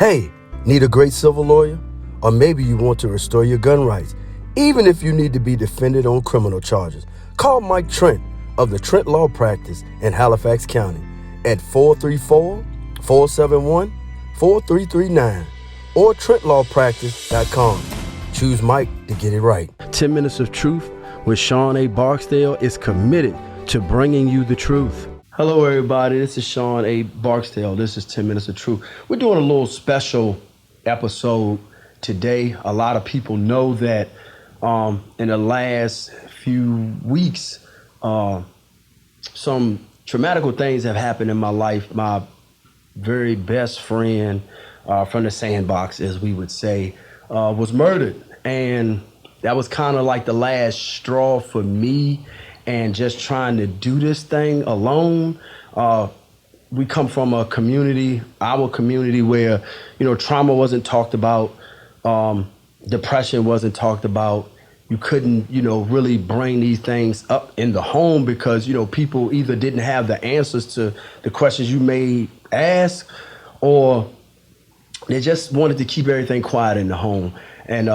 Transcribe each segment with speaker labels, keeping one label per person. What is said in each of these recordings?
Speaker 1: Hey, need a great civil lawyer? Or maybe you want to restore your gun rights, even if you need to be defended on criminal charges. Call Mike Trent of the Trent Law Practice in Halifax County at 434-471-4339 or TrentLawPractice.com. Choose Mike to get it right. 10 Minutes of Truth with Shawn A. Barksdale is committed to bringing you the truth. Hello, everybody. This is Shawn A. Barksdale. This is 10 Minutes of Truth. We're doing a little special episode today. A lot of people know that in the last few weeks, some traumatical things have happened in my life. My very best friend from the sandbox, as we would say, was murdered. And that was kind of like the last straw for me and just trying to do this thing alone. We come from a community, our community, where, trauma wasn't talked about, depression wasn't talked about. You couldn't, really bring these things up in the home because, people either didn't have the answers to the questions you may ask, or they just wanted to keep everything quiet in the home. And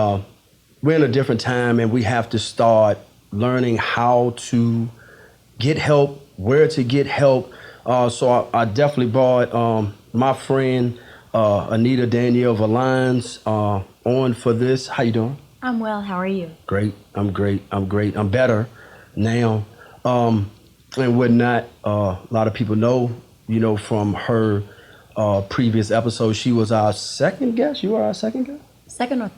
Speaker 1: we're in a different time, and we have to start learning how to get help, where to get help. So I definitely brought my friend Anita Danielle Valines on for this. How you doing?
Speaker 2: I'm well. How are you?
Speaker 1: Great. I'm great. I'm better now. And whatnot. A lot of people know, from her previous episode, she was our second guest. You were our second guest?
Speaker 2: Second or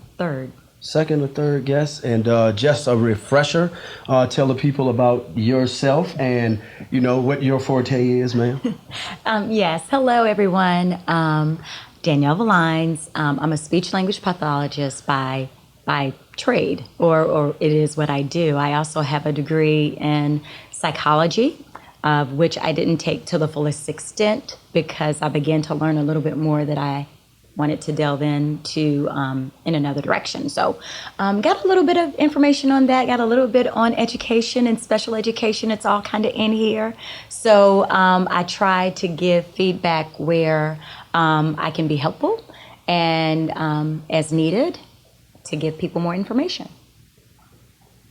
Speaker 2: third
Speaker 1: guest. And just a refresher, tell the people about yourself and, what your forte is, ma'am.
Speaker 2: Yes. Hello, everyone. Danielle Valines. I'm a speech language pathologist by trade, or it is what I do. I also have a degree in psychology, of which I didn't take to the fullest extent because I began to learn a little bit more that I wanted to delve into in another direction. So got a little bit of information on that, got a little bit on education and special education. It's all kind of in here. So I try to give feedback where I can be helpful and as needed to give people more information.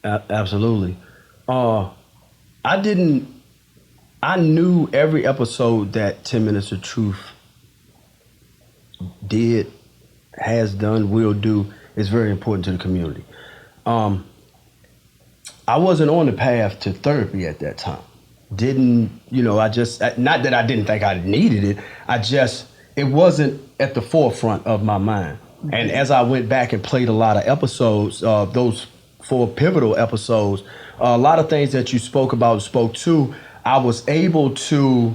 Speaker 1: Absolutely. I knew every episode that 10 Minutes of Truth did, has done, will do, is very important to the community. I wasn't on the path to therapy at that time. Not that I didn't think I needed it, it wasn't at the forefront of my mind. Mm-hmm. And as I went back and played a lot of episodes, those 4 pivotal episodes, a lot of things that you spoke to, I was able to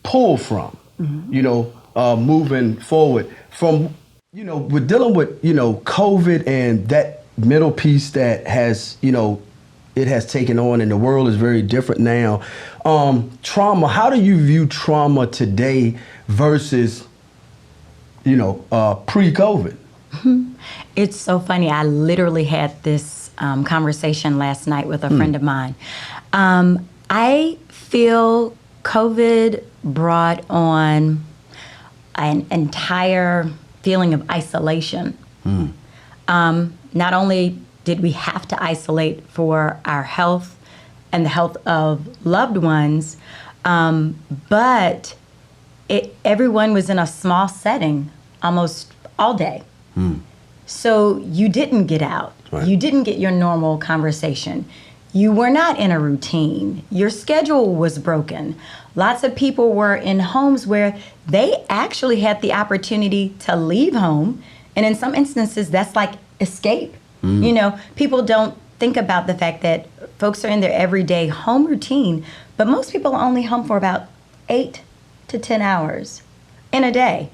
Speaker 1: pull from, mm-hmm. Moving forward from, we're dealing with, COVID and that middle piece that has, it has taken on, and the world is very different now. Trauma, how do you view trauma today versus, pre-COVID?
Speaker 2: It's so funny. I literally had this conversation last night with a friend of mine. I feel COVID brought on an entire feeling of isolation. Not only did we have to isolate for our health and the health of loved ones, but everyone was in a small setting almost all day. So you didn't get out. Right. You didn't get your normal conversation. You were not in a routine. Your schedule was broken. Lots of people were in homes where they actually had the opportunity to leave home. And in some instances, that's like escape. People don't think about the fact that folks are in their everyday home routine, but most people are only home for about 8 to 10 hours in a day.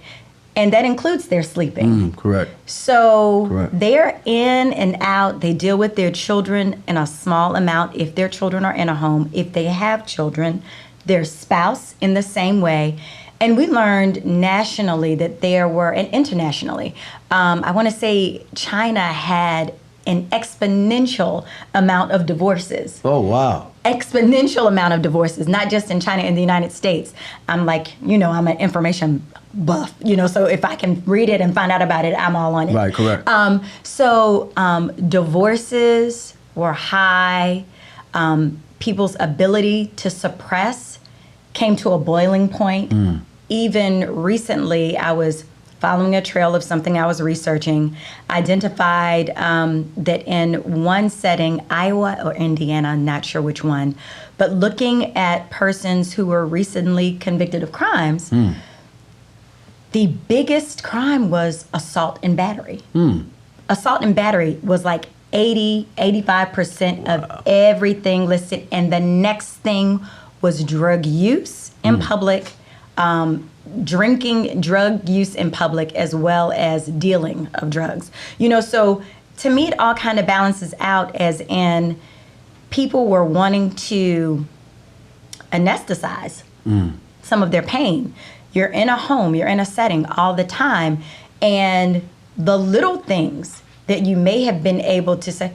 Speaker 2: And that includes their sleeping.
Speaker 1: Correct.
Speaker 2: So they're in and out. They deal with their children in a small amount if their children are in a home. If they have children, their spouse in the same way. And we learned nationally that there were, and internationally, I want to say China had an exponential amount of divorces.
Speaker 1: Oh, wow.
Speaker 2: Exponential amount of divorces, not just in China, in the United States. I'm like, I'm an information buff, so if I can read it and find out about it, I'm all on it.
Speaker 1: Right, correct.
Speaker 2: Divorces were high. People's ability to suppress came to a boiling point. Even recently, I was following a trail of something I was researching, identified that in one setting, Iowa or Indiana, not sure which one, but looking at persons who were recently convicted of crimes, the biggest crime was assault and battery. Assault and battery was like 85% of everything listed. And the next thing was drug use in public, drug use in public, as well as dealing of drugs. So to me, it all kind of balances out, as in people were wanting to anesthetize some of their pain. You're in a home, you're in a setting all the time, and the little things that you may have been able to say,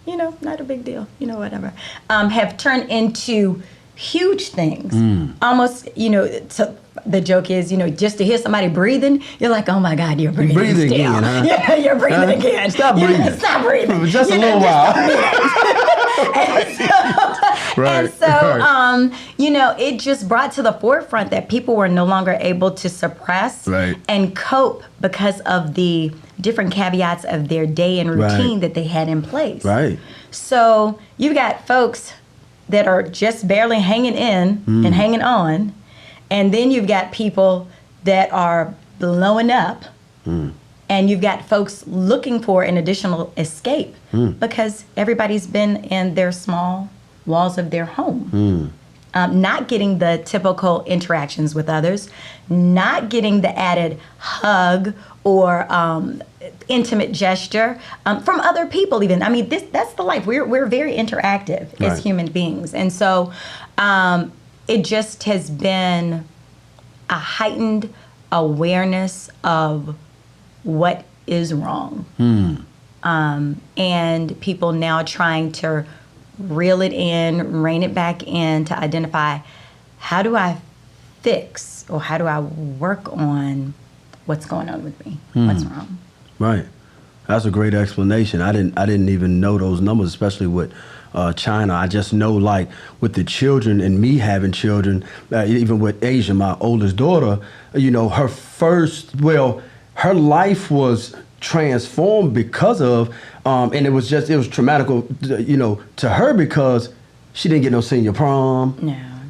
Speaker 2: not a big deal, whatever, have turned into huge things. Almost, the joke is, just to hear somebody breathing, you're like, oh my God, you're breathing still.
Speaker 1: Again, huh?
Speaker 2: Yeah, you're breathing again.
Speaker 1: Stop breathing.
Speaker 2: Stop breathing.
Speaker 1: Just a little while.
Speaker 2: And so, it just brought to the forefront that people were no longer able to suppress and cope because of the different caveats of their day and routine that they had in place.
Speaker 1: Right.
Speaker 2: So you've got folks that are just barely hanging in and hanging on, and then you've got people that are blowing up, and you've got folks looking for an additional escape because everybody's been in their small walls of their home. Not getting the typical interactions with others, not getting the added hug or intimate gesture from other people even. I mean, that's the life. We're very interactive as human beings. And so it just has been a heightened awareness of what is wrong. And people now trying to reel it in, rein it back in to identify, how do I fix or how do I work on what's going on with me? What's wrong?
Speaker 1: Right. That's a great explanation. I didn't even know those numbers, especially with China. I just know, like, with the children and me having children, even with Asia, my oldest daughter, her life was transformed because of, and it was traumatic, to her because she didn't get no senior prom.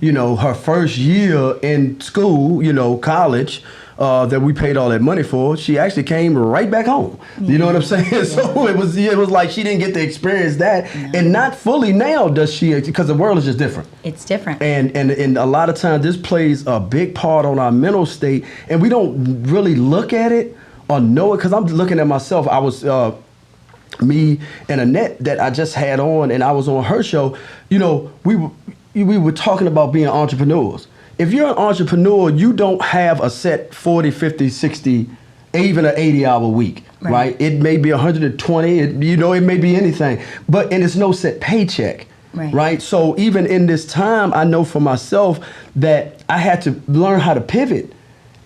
Speaker 2: No.
Speaker 1: Her first year in school, college, that we paid all that money for, she actually came right back home. You know what I'm saying? Yeah. So it was like she didn't get to experience that, and not fully now does she, because the world is just different.
Speaker 2: It's different.
Speaker 1: And a lot of times this plays a big part on our mental state, and we don't really look at it or know it, because I'm looking at myself. I was me and Annette that I just had on, and I was on her show. We were talking about being entrepreneurs. If you're an entrepreneur, you don't have a set 40, 50, 60, even an 80-hour week, right? It may be 120, it may be anything, and it's no set paycheck, right? So even in this time, I know for myself that I had to learn how to pivot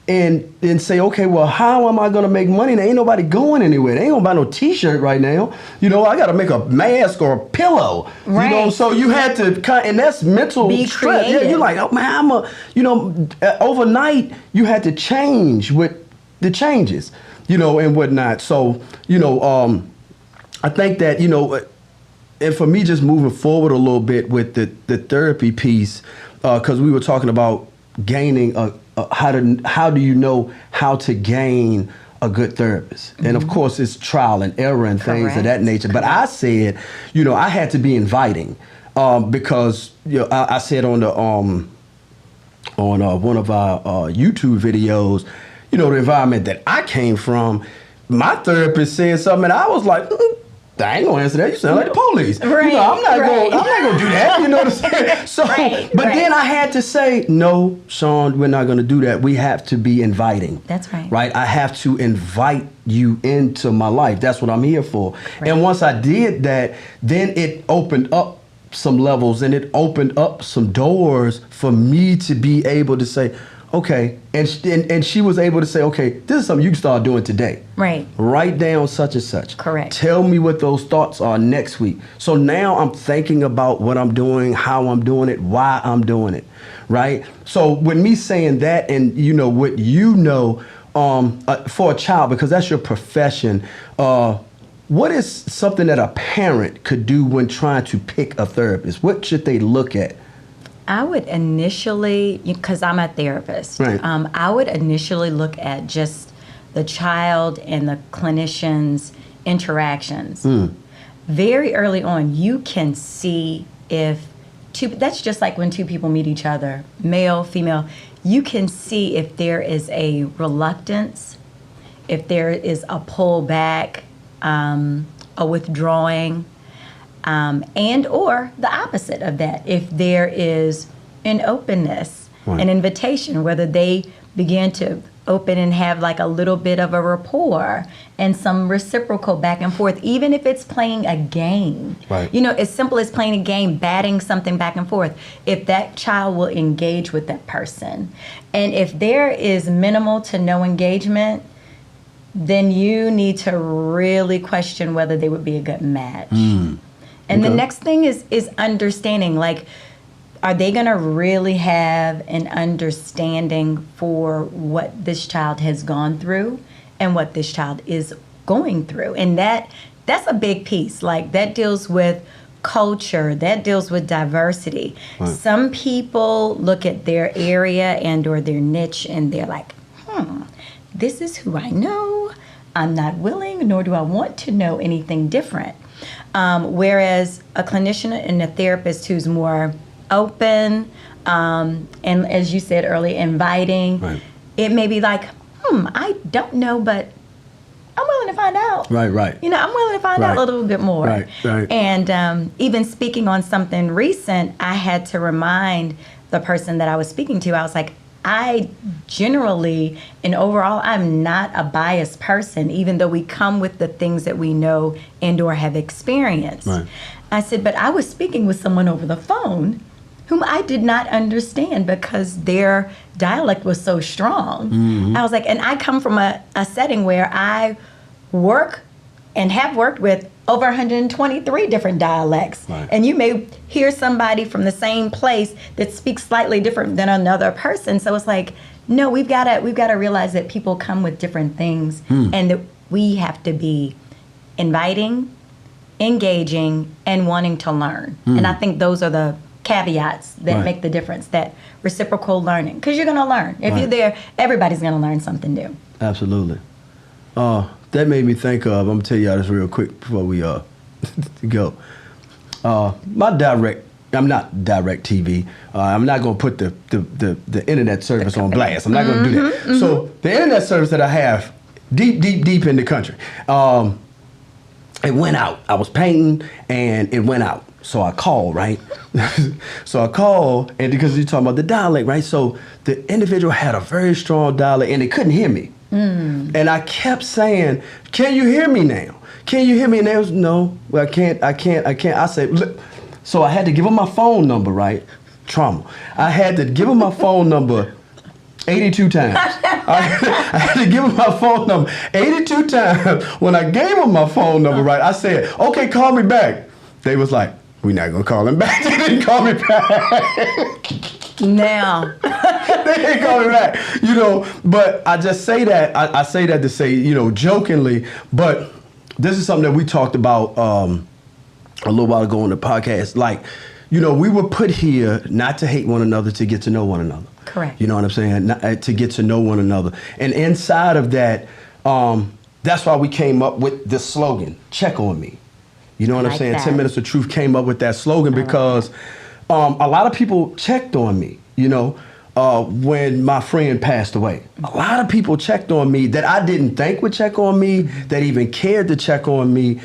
Speaker 1: and say, okay, well, how am I going to make money? There ain't nobody going anywhere. They ain't going to buy no T-shirt right now. I got to make a mask or a pillow. So you had to and that's mental stress. Yeah, you're like, oh man, overnight you had to change with the changes, and whatnot. So, I think that, and for me, just moving forward a little bit with the therapy piece, because we were talking about gaining how do you know how to gain a good therapist? And of course, it's trial and error and things of that nature. But I said, I had to be inviting, because I said on the on one of our YouTube videos, the environment that I came from, my therapist said something, and I was like, I ain't gonna answer that. You sound like the police.
Speaker 2: Right,
Speaker 1: I'm not
Speaker 2: right.
Speaker 1: gonna do that. You know what I'm saying? So, but then I had to say, no, Shawn, we're not gonna do that. We have to be inviting.
Speaker 2: That's right.
Speaker 1: Right? I have to invite you into my life. That's what I'm here for.
Speaker 2: Right.
Speaker 1: And once I did that, then it opened up some levels and it opened up some doors for me to be able to say, okay, and she was able to say, okay, this is something you can start doing today.
Speaker 2: Right.
Speaker 1: Write down such and such.
Speaker 2: Correct.
Speaker 1: Tell me what those thoughts are next week. So now I'm thinking about what I'm doing, how I'm doing it, why I'm doing it, right? So with me saying that, and what for a child, because that's your profession, what is something that a parent could do when trying to pick a therapist? What should they look at?
Speaker 2: I would initially, because I'm a therapist,
Speaker 1: Right.
Speaker 2: I would initially look at just the child and the clinician's interactions. Very early on, you can see if that's just like when two people meet each other, male, female, you can see if there is a reluctance, if there is a pullback, a withdrawing, and or the opposite of that, if there is an openness,
Speaker 1: Right.
Speaker 2: an invitation, whether they begin to open and have like a little bit of a rapport and some reciprocal back and forth, even if it's playing a game.
Speaker 1: Right.
Speaker 2: As simple as playing a game, batting something back and forth. If that child will engage with that person, and if there is minimal to no engagement, then you need to really question whether they would be a good match. And the next thing is understanding, like, are they going to really have an understanding for what this child has gone through and what this child is going through? And that's a big piece. Like, that deals with culture, that deals with diversity.
Speaker 1: Right.
Speaker 2: Some people look at their area and or their niche and they're like, this is who I know. I'm not willing, nor do I want to know anything different. Whereas a clinician and a therapist who's more open, and as you said earlier, inviting,
Speaker 1: Right.
Speaker 2: it may be like, I don't know, but I'm willing to find out.
Speaker 1: Right.
Speaker 2: I'm willing to find out a little bit more.
Speaker 1: Right.
Speaker 2: And even speaking on something recent, I had to remind the person that I was speaking to, I was like, I generally and overall, I'm not a biased person, even though we come with the things that we know and or have experienced.
Speaker 1: Right.
Speaker 2: I said, but I was speaking with someone over the phone whom I did not understand because their dialect was so strong. I was like, and I come from a setting where I work and have worked with over 123 different dialects.
Speaker 1: Right.
Speaker 2: And you may hear somebody from the same place that speaks slightly different than another person. So it's like, no, we've got to realize that people come with different things and that we have to be inviting, engaging, and wanting to learn. And I think those are the caveats that
Speaker 1: Right.
Speaker 2: make the difference, that reciprocal learning. Because you're going to learn. If you're there, everybody's going to learn something new.
Speaker 1: Absolutely. That made me think of, I'm going to tell y'all this real quick before we go. I'm not direct TV. I'm not going to put the internet service on blast. I'm not going to do that. So the internet service that I have deep in the country, it went out. I was painting and it went out. So I called, right? So I called, and because you're talking about the dialect, right? So the individual had a very strong dialect and they couldn't hear me. And I kept saying, can you hear me now? Can you hear me? And they was, no, well, I can't. I said, look. So I had to give them my phone number, right? Trauma. I had to give them my phone number 82 times. I had to give them my phone number 82 times. When I gave them my phone number, right, I said, okay, call me back. They was like, we're not going to call him back. They didn't call me back.
Speaker 2: Now.
Speaker 1: They didn't call me back, but I just say that, I say that to say, jokingly, but this is something that we talked about a little while ago on the podcast. Like, we were put here not to hate one another, to get to know one another.
Speaker 2: Correct.
Speaker 1: You know what I'm saying? Not, to get to know one another. And inside of that, that's why we came up with this slogan, check on me. You know what I'm saying?
Speaker 2: that.
Speaker 1: 10 Minutes of Truth came up with that slogan because a lot of people checked on me, when my friend passed away. A lot of people checked on me that I didn't think would check on me, that even cared to check on me.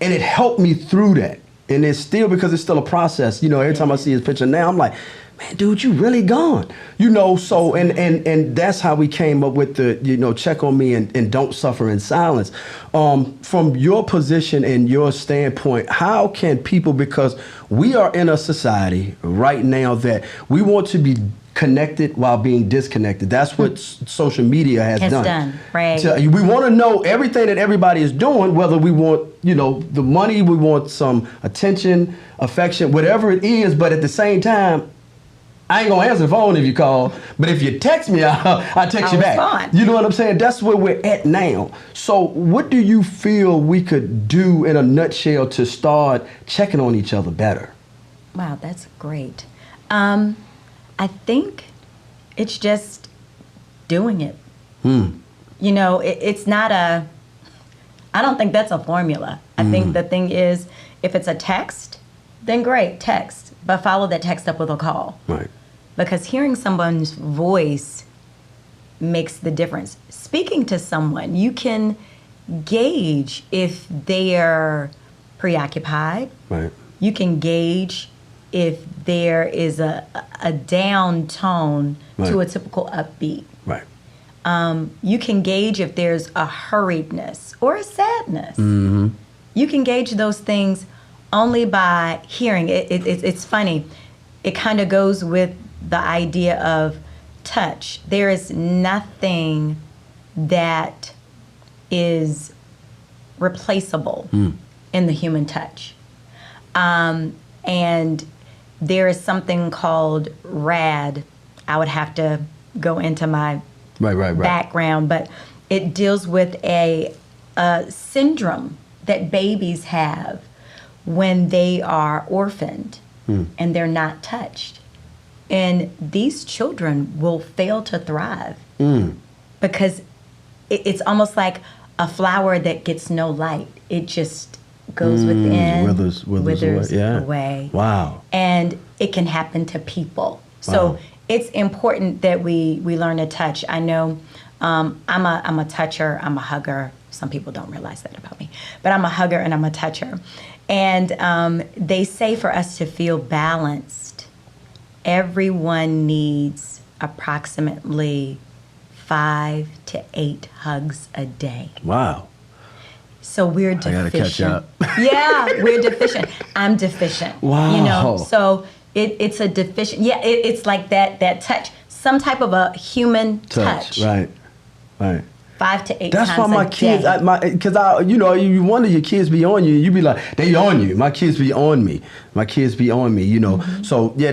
Speaker 1: And it helped me through that. And it's still, because it's still a process. You know, every time I see his picture now, I'm like, man, dude, you really gone. You know, so, and that's how we came up with the, you know, check on me and don't suffer in silence. From your position and your standpoint, how can people, because we are in a society right now that we want to be connected while being disconnected. That's what social media has done.
Speaker 2: Right.
Speaker 1: So we want to know everything that everybody is doing, whether we want, you know, the money, we want some attention, affection, whatever it is. But at the same time, I ain't gonna answer the phone if you call, but if you text me, I'll text you back.
Speaker 2: Respond.
Speaker 1: You know what I'm saying? That's where we're at now. So what do you feel we could do in a nutshell to start checking on each other better?
Speaker 2: Wow, that's great. I think it's just doing it. You know, it's not I don't think that's a formula. I think the thing is, if it's a text, then great, text. But follow that text up with a call.
Speaker 1: Right.
Speaker 2: Because hearing someone's voice makes the difference. Speaking to someone, you can gauge if they're preoccupied.
Speaker 1: Right.
Speaker 2: You can gauge if there is a down tone to a typical upbeat.
Speaker 1: Right.
Speaker 2: You can gauge if there's a hurriedness or a sadness. You can gauge those things only by hearing. It's funny. It kind of goes with the idea of touch. There is nothing that is replaceable in the human touch. And there is something called RAD. I would have to go into my background, but it deals with a syndrome that babies have when they are orphaned and they're not touched. And these children will fail to thrive because it's almost like a flower that gets no light. It just goes within, withers away.
Speaker 1: Wow.
Speaker 2: And it can happen to people. So it's important that we learn to touch. I know I'm a toucher, I'm a hugger. Some people don't realize that about me. But I'm a hugger and I'm a toucher. And they say for us to feel balanced, everyone needs approximately 5 to 8 hugs a day.
Speaker 1: Wow.
Speaker 2: So we're deficient.
Speaker 1: I gotta catch up.
Speaker 2: Yeah, we're deficient. I'm deficient.
Speaker 1: Wow.
Speaker 2: You know, so it's a deficient. Yeah, it's like that touch, some type of a human touch.
Speaker 1: Right.
Speaker 2: 5 to 8
Speaker 1: That's
Speaker 2: times
Speaker 1: why my
Speaker 2: a
Speaker 1: kids,
Speaker 2: day.
Speaker 1: because you know, you wonder your kids be on you. You be like, they on you. My kids be on me. You know. So yeah,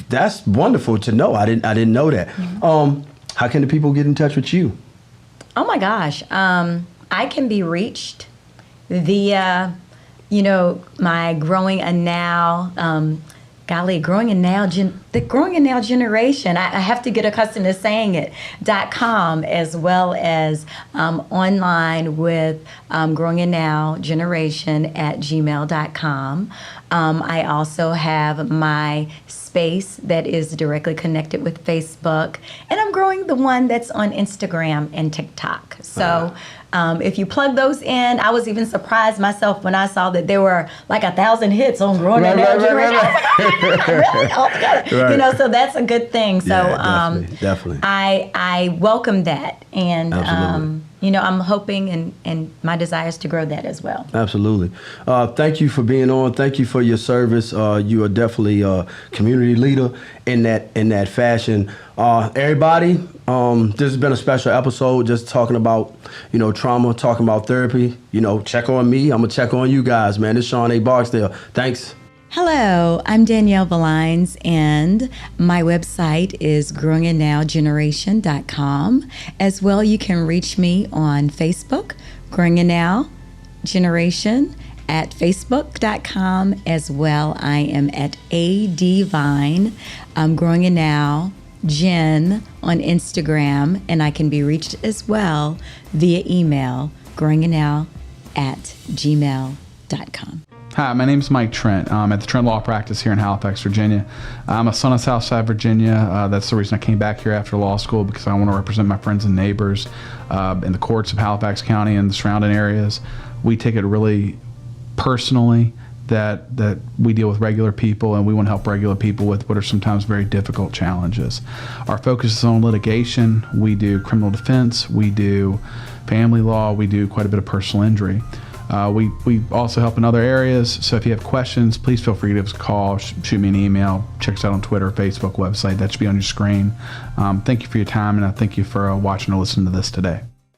Speaker 1: that's wonderful to know. I didn't know that. How can the people get in touch with you?
Speaker 2: Oh my gosh. I can be reached via, you know, my Growing a Now, Growing a Now, the Growing a Now generation. I have to get accustomed to saying it, .com, as well as online with Growing a Now generation at gmail.com. I also have my space that is directly connected with Facebook, and I'm growing the one that's on Instagram and TikTok. So if you plug those in, I was even surprised myself when I saw that there were like 1,000 hits on Growing a Now generation. Really? Altogether. You know, so that's a good thing. So
Speaker 1: definitely.
Speaker 2: I welcome that, and you know, I'm hoping and my desire is to grow that as well. Absolutely.
Speaker 1: Thank you for being on. Thank you for your service. You are definitely a community leader in that fashion. Everybody, this has been a special episode, just talking about, you know, trauma, talking about therapy. You know, check on me. I'm gonna check on you guys, man. This is Shawn A. Barksdale. Thanks.
Speaker 2: Hello, I'm Danielle Valines, and my website is growinganowgeneration.com. As well, you can reach me on Facebook, Growing a Now Generation, at facebook.com. As well, I am at ADVine, Growing a Now Gen on Instagram, and I can be reached as well via email, growingandow@gmail.com.
Speaker 3: Hi, my name is Mike Trent. I'm at the Trent Law Practice here in Halifax, Virginia. I'm a son of Southside Virginia. That's the reason I came back here after law school, because I want to represent my friends and neighbors in the courts of Halifax County and the surrounding areas. We take it really personally that we deal with regular people, and we want to help regular people with what are sometimes very difficult challenges. Our focus is on litigation. We do criminal defense. We do family law. We do quite a bit of personal injury. We also help in other areas. So if you have questions, please feel free to give us a call, shoot me an email, check us out on Twitter, Facebook, website. That should be on your screen. Thank you for your time, and I thank you for watching or listening to this today.